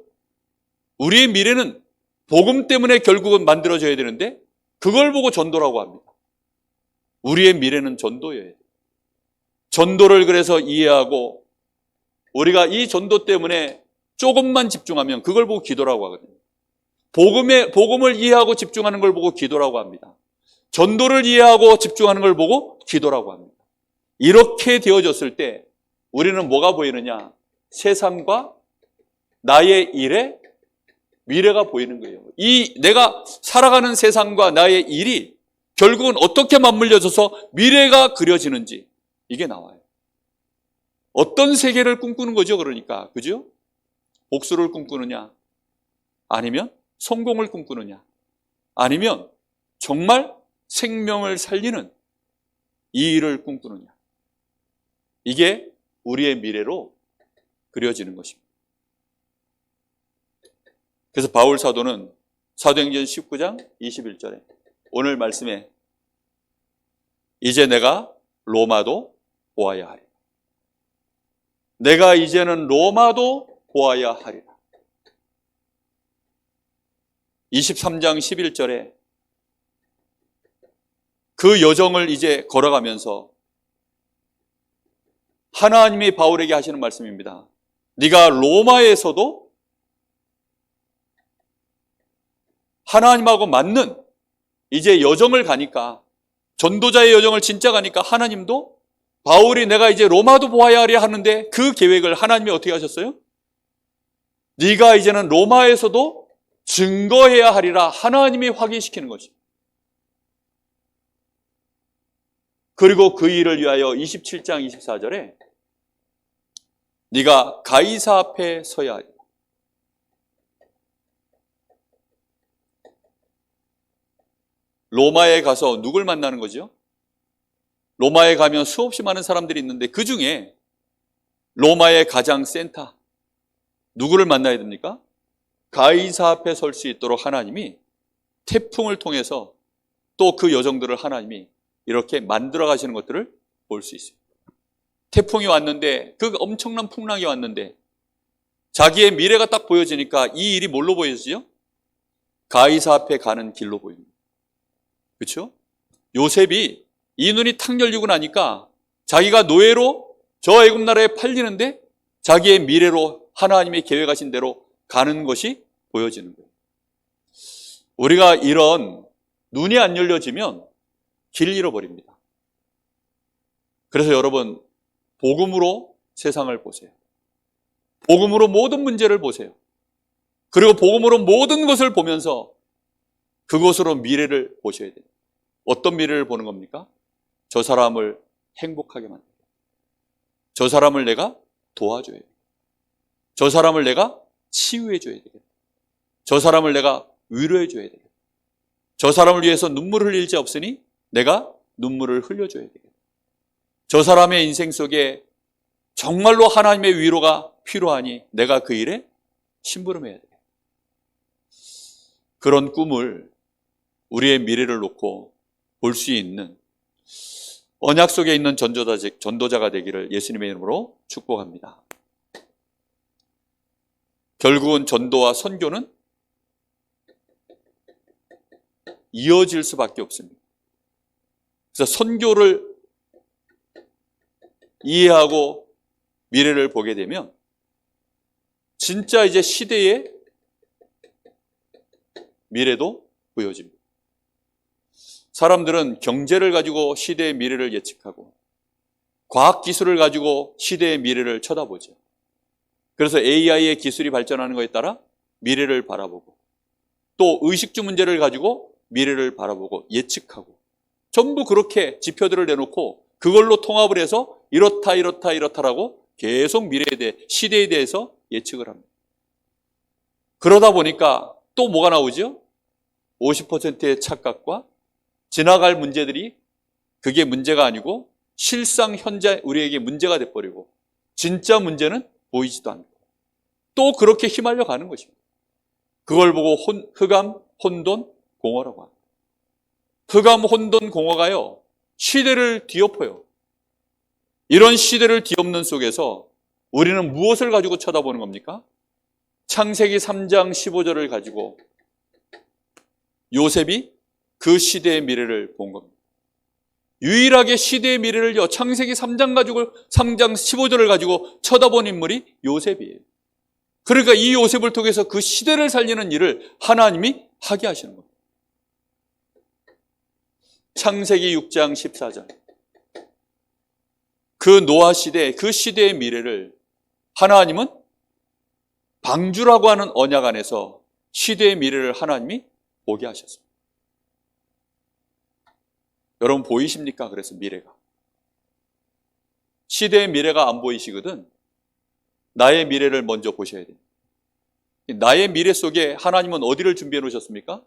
S1: 우리의 미래는 복음 때문에 결국은 만들어져야 되는데 그걸 보고 전도라고 합니다. 우리의 미래는 전도여야 돼요. 전도를 그래서 이해하고 우리가 이 전도 때문에 조금만 집중하면 그걸 보고 기도라고 하거든요. 복음을 이해하고 집중하는 걸 보고 기도라고 합니다. 전도를 이해하고 집중하는 걸 보고 기도라고 합니다. 이렇게 되어졌을 때 우리는 뭐가 보이느냐? 세상과 나의 일의 미래가 보이는 거예요. 이 내가 살아가는 세상과 나의 일이 결국은 어떻게 맞물려져서 미래가 그려지는지 이게 나와요. 어떤 세계를 꿈꾸는 거죠, 그러니까. 그죠? 복수를 꿈꾸느냐? 아니면 성공을 꿈꾸느냐? 아니면 정말 생명을 살리는 이 일을 꿈꾸느냐? 이게 우리의 미래로 그려지는 것입니다. 그래서 바울 사도는 사도행전 19장 21절에 오늘 말씀에 이제 내가 로마도 보아야 하리라. 내가 이제는 로마도 보아야 하리라. 23장 11절에 그 여정을 이제 걸어가면서 하나님이 바울에게 하시는 말씀입니다. 네가 로마에서도 하나님하고 맞는 이제 여정을 가니까, 전도자의 여정을 진짜 가니까 하나님도 바울이 내가 이제 로마도 보아야 하려 하는데 그 계획을 하나님이 어떻게 하셨어요? 네가 이제는 로마에서도 증거해야 하리라 하나님이 확인시키는 것입니다. 그리고 그 일을 위하여 27장 24절에 네가 가이사 앞에 서야 하리라. 로마에 가서 누굴 만나는 거죠? 로마에 가면 수없이 많은 사람들이 있는데 그 중에 로마의 가장 센터, 누구를 만나야 됩니까? 가이사 앞에 설 수 있도록 하나님이 태풍을 통해서 또 그 여정들을 하나님이 이렇게 만들어 가시는 것들을 볼 수 있어요. 태풍이 왔는데, 그 엄청난 풍랑이 왔는데 자기의 미래가 딱 보여지니까 이 일이 뭘로 보여지죠? 가이사 앞에 가는 길로 보입니다. 그렇죠? 요셉이 이 눈이 탁 열리고 나니까 자기가 노예로 저 애굽 나라에 팔리는데 자기의 미래로 하나님이 계획하신 대로 가는 것이 보여지는 거예요. 우리가 이런 눈이 안 열려지면 길 잃어버립니다. 그래서 여러분, 복음으로 세상을 보세요. 복음으로 모든 문제를 보세요. 그리고 복음으로 모든 것을 보면서 그것으로 미래를 보셔야 돼요. 어떤 미래를 보는 겁니까? 저 사람을 행복하게 만들어요. 저 사람을 내가 도와줘야 돼요. 저 사람을 내가 치유해줘야 되겠다. 저 사람을 내가 위로해줘야 되겠다. 저 사람을 위해서 눈물을 흘릴 자 없으니 내가 눈물을 흘려줘야 되겠다. 저 사람의 인생 속에 정말로 하나님의 위로가 필요하니 내가 그 일에 심부름해야 돼요. 그런 꿈을, 우리의 미래를 놓고 볼 수 있는 언약 속에 있는 전도자가 되기를 예수님의 이름으로 축복합니다. 결국은 전도와 선교는 이어질 수밖에 없습니다. 그래서 선교를 이해하고 미래를 보게 되면 진짜 이제 시대의 미래도 보여집니다. 사람들은 경제를 가지고 시대의 미래를 예측하고 과학기술을 가지고 시대의 미래를 쳐다보죠. 그래서 AI의 기술이 발전하는 것에 따라 미래를 바라보고, 또 의식주 문제를 가지고 미래를 바라보고 예측하고, 전부 그렇게 지표들을 내놓고 그걸로 통합을 해서 이렇다 이렇다 이렇다라고 계속 미래에 대해, 시대에 대해서 예측을 합니다. 그러다 보니까 또 뭐가 나오죠? 50%의 착각과 지나갈 문제들이 그게 문제가 아니고 실상 현재 우리에게 문제가 돼버리고 진짜 문제는 보이지도 않고 또 그렇게 휘말려 가는 것입니다. 그걸 보고 흑암, 혼돈, 공허라고 합니다. 흑암, 혼돈, 공허가요, 시대를 뒤엎어요. 이런 시대를 뒤엎는 속에서 우리는 무엇을 가지고 쳐다보는 겁니까? 창세기 3장 15절을 가지고 요셉이 그 시대의 미래를 본 겁니다. 유일하게 시대의 미래를요, 창세기 3장 15절을 가지고 쳐다본 인물이 요셉이에요. 그러니까 이 요셉을 통해서 그 시대를 살리는 일을 하나님이 하게 하시는 겁니다. 창세기 6장 14절. 그 노아 시대, 그 시대의 미래를 하나님은 방주라고 하는 언약 안에서 시대의 미래를 하나님이 보게 하셨습니다. 여러분 보이십니까? 그래서 미래가. 시대의 미래가 안 보이시거든 나의 미래를 먼저 보셔야 돼요. 나의 미래 속에 하나님은 어디를 준비해 놓으셨습니까?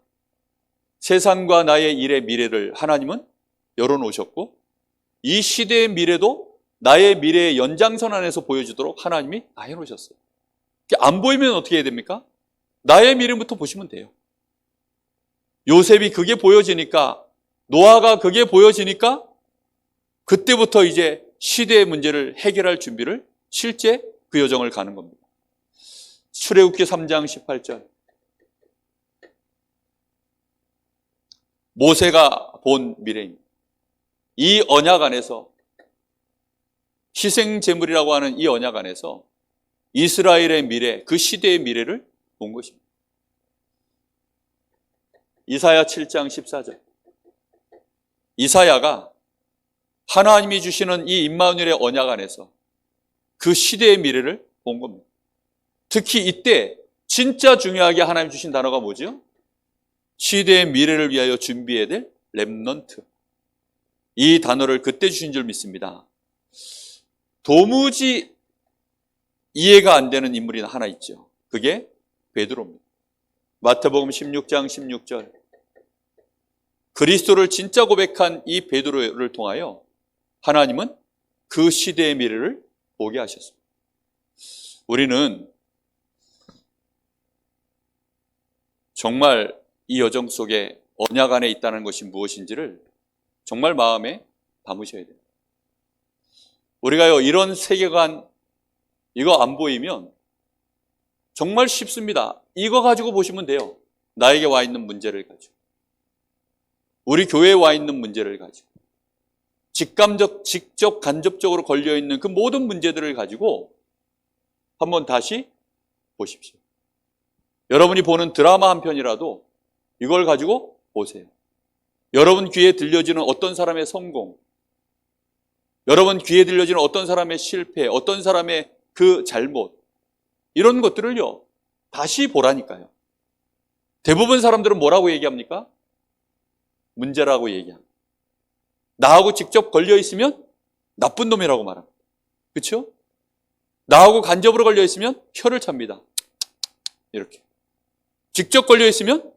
S1: 세상과 나의 일의 미래를 하나님은 열어놓으셨고, 이 시대의 미래도 나의 미래의 연장선 안에서 보여주도록 하나님이 다 해놓으셨어요. 안 보이면 어떻게 해야 됩니까? 나의 미래부터 보시면 돼요. 요셉이 그게 보여지니까, 노아가 그게 보여지니까 그때부터 이제 시대의 문제를 해결할 준비를 실제 그 여정을 가는 겁니다. 출애굽기 3장 18절. 모세가 본 미래입니다. 이 언약 안에서, 희생제물이라고 하는 이 언약 안에서 이스라엘의 미래, 그 시대의 미래를 본 것입니다. 이사야 7장 14절. 이사야가 하나님이 주시는 이 임마누엘의 언약 안에서 그 시대의 미래를 본 겁니다. 특히 이때 진짜 중요하게 하나님 주신 단어가 뭐죠? 시대의 미래를 위하여 준비해야 될 렘넌트. 이 단어를 그때 주신 줄 믿습니다. 도무지 이해가 안 되는 인물이 하나 있죠. 그게 베드로입니다. 마태복음 16장 16절. 그리스도를 진짜 고백한 이 베드로를 통하여 하나님은 그 시대의 미래를 보게 하셨습니다. 우리는 정말 이 여정 속에 언약 안에 있다는 것이 무엇인지를 정말 마음에 담으셔야 돼요. 우리가요, 이런 세계관, 이거 안 보이면 정말 쉽습니다. 이거 가지고 보시면 돼요. 나에게 와 있는 문제를 가지고, 우리 교회에 와 있는 문제를 가지고, 직접 간접적으로 걸려있는 그 모든 문제들을 가지고 한번 다시 보십시오. 여러분이 보는 드라마 한 편이라도 이걸 가지고 보세요. 여러분 귀에 들려지는 어떤 사람의 성공, 여러분 귀에 들려지는 어떤 사람의 실패, 어떤 사람의 그 잘못, 이런 것들을요, 다시 보라니까요. 대부분 사람들은 뭐라고 얘기합니까? 문제라고 얘기합니다. 나하고 직접 걸려있으면 나쁜 놈이라고 말합니다. 그렇죠? 나하고 간접으로 걸려있으면 혀를 찹니다. 이렇게. 직접 걸려있으면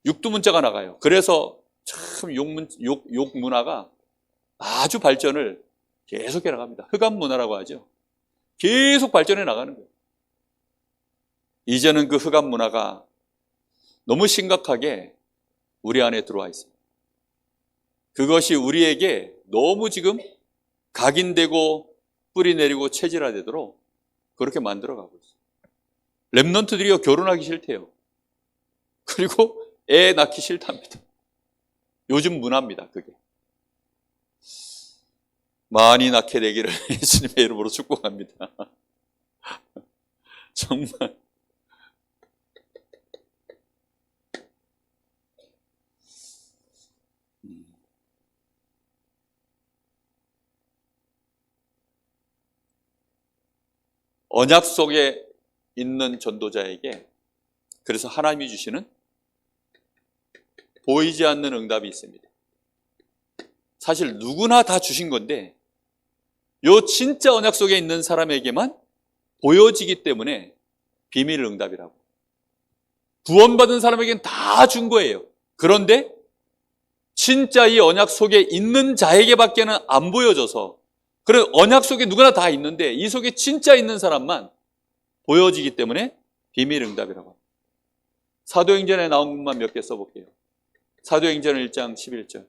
S1: 육두문자가 나가요. 그래서 참 욕 문화가 아주 발전을 계속해 나갑니다. 흑암 문화라고 하죠. 계속 발전해 나가는 거예요. 이제는 그 흑암 문화가 너무 심각하게 우리 안에 들어와 있습니다. 그것이 우리에게 너무 지금 각인되고 뿌리 내리고 체질화되도록 그렇게 만들어가고 있어요. 렘넌트들이요, 결혼하기 싫대요. 그리고 애 낳기 싫답니다. 요즘 문화입니다, 그게. 많이 낳게 되기를 예수님의 이름으로 축복합니다. 정말. 언약 속에 있는 전도자에게 그래서 하나님이 주시는 보이지 않는 응답이 있습니다. 사실 누구나 다 주신 건데 요 진짜 언약 속에 있는 사람에게만 보여지기 때문에 비밀 응답이라고. 구원받은 사람에게는 다 준 거예요. 그런데 진짜 이 언약 속에 있는 자에게밖에는 안 보여져서, 그래 언약 속에 누구나 다 있는데 이 속에 진짜 있는 사람만 보여지기 때문에 비밀 응답이라고 합니다. 사도행전에 나온 것만 몇 개 써볼게요. 사도행전 1장 11절.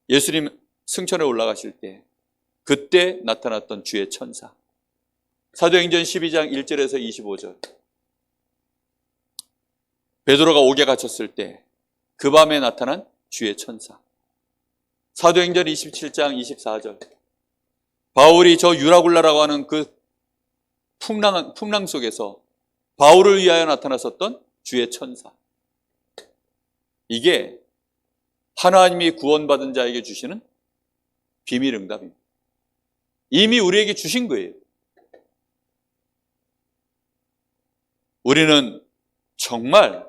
S1: 예수님 승천에 올라가실 때 그때 나타났던 주의 천사. 사도행전 12장 1절에서 25절. 베드로가 옥에 갇혔을 때 그 밤에 나타난 주의 천사. 사도행전 27장 24절. 바울이 저 유라굴라라고 하는 그 풍랑 속에서 바울을 위하여 나타났었던 주의 천사. 이게 하나님이 구원받은 자에게 주시는 비밀 응답입니다. 이미 우리에게 주신 거예요. 우리는 정말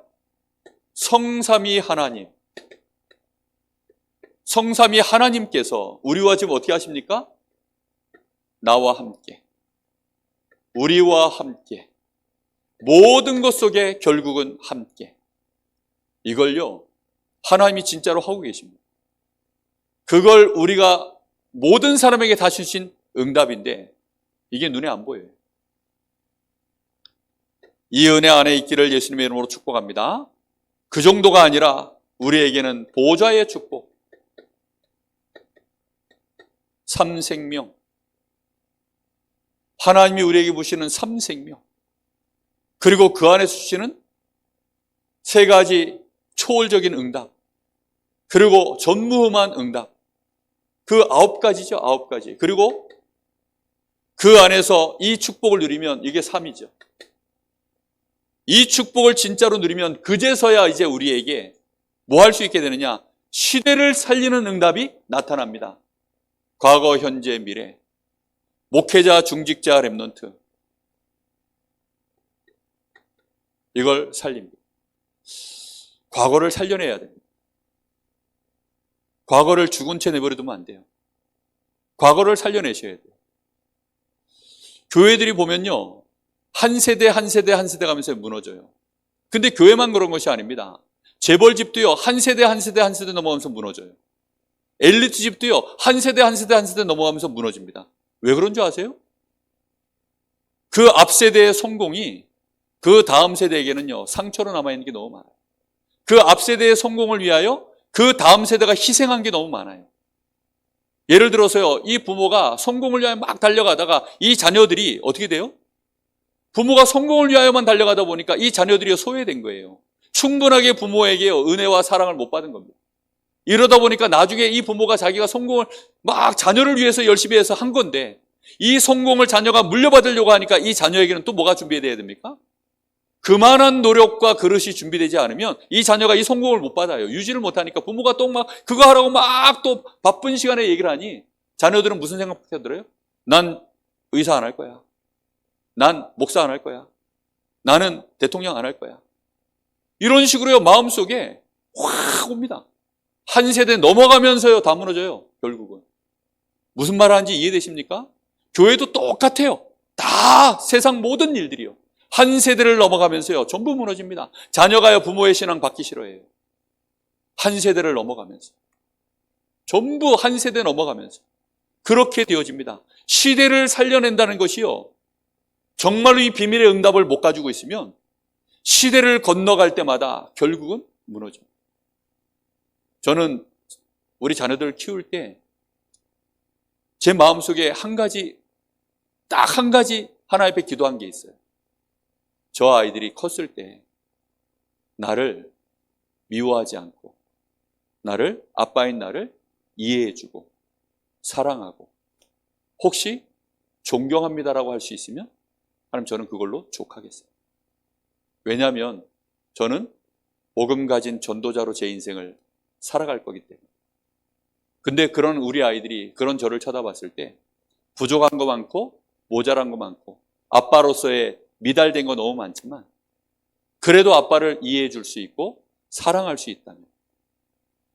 S1: 성삼위 하나님, 성삼위 하나님께서 우리와 지금 어떻게 하십니까? 나와 함께, 우리와 함께, 모든 것 속에 결국은 함께. 이걸요, 하나님이 진짜로 하고 계십니다. 그걸 우리가 모든 사람에게 다 주신 응답인데 이게 눈에 안 보여요. 이 은혜 안에 있기를 예수님의 이름으로 축복합니다. 그 정도가 아니라 우리에게는 보좌의 축복, 삼생명, 하나님이 우리에게 부시는 삼생명, 그리고 그 안에서 주시는 세 가지 초월적인 응답, 그리고 전무후무한 응답, 그 9가지죠, 9가지. 그리고 그 안에서 이 축복을 누리면 이게 3이죠. 이 축복을 진짜로 누리면 그제서야 이제 우리에게 뭐 할 수 있게 되느냐? 시대를 살리는 응답이 나타납니다. 과거, 현재, 미래. 목회자, 중직자, 렘넌트. 이걸 살립니다. 과거를 살려내야 됩니다. 과거를 죽은 채 내버려두면 안 돼요. 과거를 살려내셔야 돼요. 교회들이 보면요, 한 세대 한 세대 한 세대 가면서 무너져요. 근데 교회만 그런 것이 아닙니다. 재벌집도요, 한 세대 한 세대 한 세대 넘어가면서 무너져요. 엘리트 집도요, 한 세대 한 세대 한 세대 넘어가면서 무너집니다. 왜 그런 줄 아세요? 그 앞 세대의 성공이 그 다음 세대에게는요, 상처로 남아있는 게 너무 많아요. 그 앞 세대의 성공을 위하여 그 다음 세대가 희생한 게 너무 많아요. 예를 들어서요, 이 부모가 성공을 위하여 막 달려가다가 이 자녀들이 어떻게 돼요? 부모가 성공을 위하여만 달려가다 보니까 이 자녀들이 소외된 거예요. 충분하게 부모에게 은혜와 사랑을 못 받은 겁니다. 이러다 보니까 나중에 이 부모가 자기가 성공을 막 자녀를 위해서 열심히 해서 한 건데, 이 성공을 자녀가 물려받으려고 하니까 이 자녀에게는 또 뭐가 준비돼야 됩니까? 그만한 노력과 그릇이 준비되지 않으면 이 자녀가 이 성공을 못 받아요. 유지를 못하니까 부모가 또 막 그거 하라고 막 또 바쁜 시간에 얘기를 하니 자녀들은 무슨 생각부터 들어요? 난 의사 안 할 거야. 난 목사 안 할 거야. 나는 대통령 안 할 거야. 이런 식으로요, 마음속에 확 옵니다. 한 세대 넘어가면서요, 다 무너져요, 결국은. 무슨 말 하는지 이해되십니까? 교회도 똑같아요. 다 세상 모든 일들이요. 한 세대를 넘어가면서요, 전부 무너집니다. 자녀가요, 부모의 신앙 받기 싫어해요. 한 세대를 넘어가면서. 전부 한 세대 넘어가면서. 그렇게 되어집니다. 시대를 살려낸다는 것이요, 정말로 이 비밀의 응답을 못 가지고 있으면 시대를 건너갈 때마다 결국은 무너져요. 저는 우리 자녀들을 키울 때 제 마음속에 한 가지, 딱 한 가지 하나님 앞에 기도한 게 있어요. 저 아이들이 컸을 때 나를 미워하지 않고 나를, 아빠인 나를 이해해주고 사랑하고 혹시 존경합니다라고 할 수 있으면 하나님, 저는 그걸로 족하겠어요. 왜냐하면 저는 복음 가진 전도자로 제 인생을 살아갈 거기 때문에. 근데 그런 우리 아이들이 그런 저를 쳐다봤을 때 부족한 거 많고 모자란 거 많고 아빠로서의 미달된 거 너무 많지만 그래도 아빠를 이해해 줄 수 있고 사랑할 수 있다면,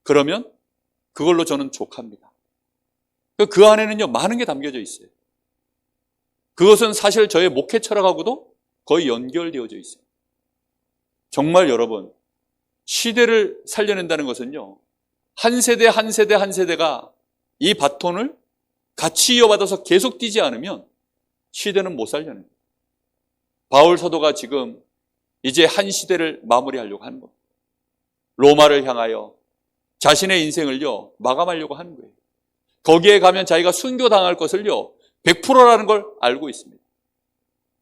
S1: 그러면 그걸로 저는 족합니다. 그 안에는요, 많은 게 담겨져 있어요. 그것은 사실 저의 목회 철학하고도 거의 연결되어져 있어요. 정말 여러분, 시대를 살려낸다는 것은요, 한 세대 한 세대 한 세대가 이 바톤을 같이 이어받아서 계속 뛰지 않으면 시대는 못 살려냅니다. 바울 사도가 지금 이제 한 시대를 마무리하려고 하는 겁니다. 로마를 향하여 자신의 인생을요, 마감하려고 하는 거예요. 거기에 가면 자기가 순교당할 것을요, 100%라는 걸 알고 있습니다.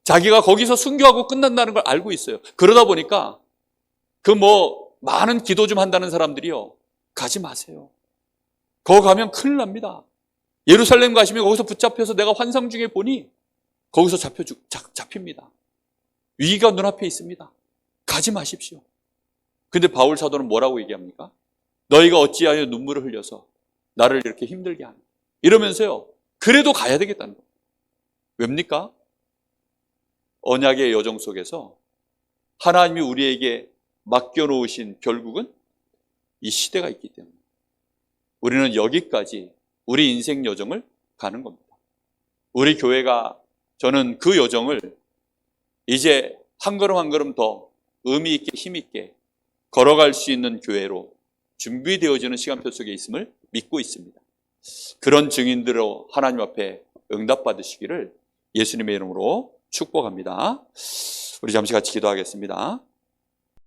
S1: 자기가 거기서 순교하고 끝난다는 걸 알고 있어요. 그러다 보니까 많은 기도 좀 한다는 사람들이요, 가지 마세요. 거기 가면 큰일 납니다. 예루살렘 가시면 거기서 붙잡혀서 내가 환상 중에 보니 거기서 잡힙니다. 위기가 눈앞에 있습니다. 가지 마십시오. 근데 바울 사도는 뭐라고 얘기합니까? 너희가 어찌하여 눈물을 흘려서 나를 이렇게 힘들게 하냐. 이러면서요, 그래도 가야 되겠다는 거예요. 왜입니까? 언약의 여정 속에서 하나님이 우리에게 맡겨놓으신 결국은 이 시대가 있기 때문에 우리는 여기까지 우리 인생 여정을 가는 겁니다. 우리 교회가, 저는 그 여정을 이제 한 걸음 한 걸음 더 의미 있게 힘 있게 걸어갈 수 있는 교회로 준비되어지는 시간표 속에 있음을 믿고 있습니다. 그런 증인들로 하나님 앞에 응답받으시기를 예수님의 이름으로 축복합니다. 우리 잠시 같이 기도하겠습니다.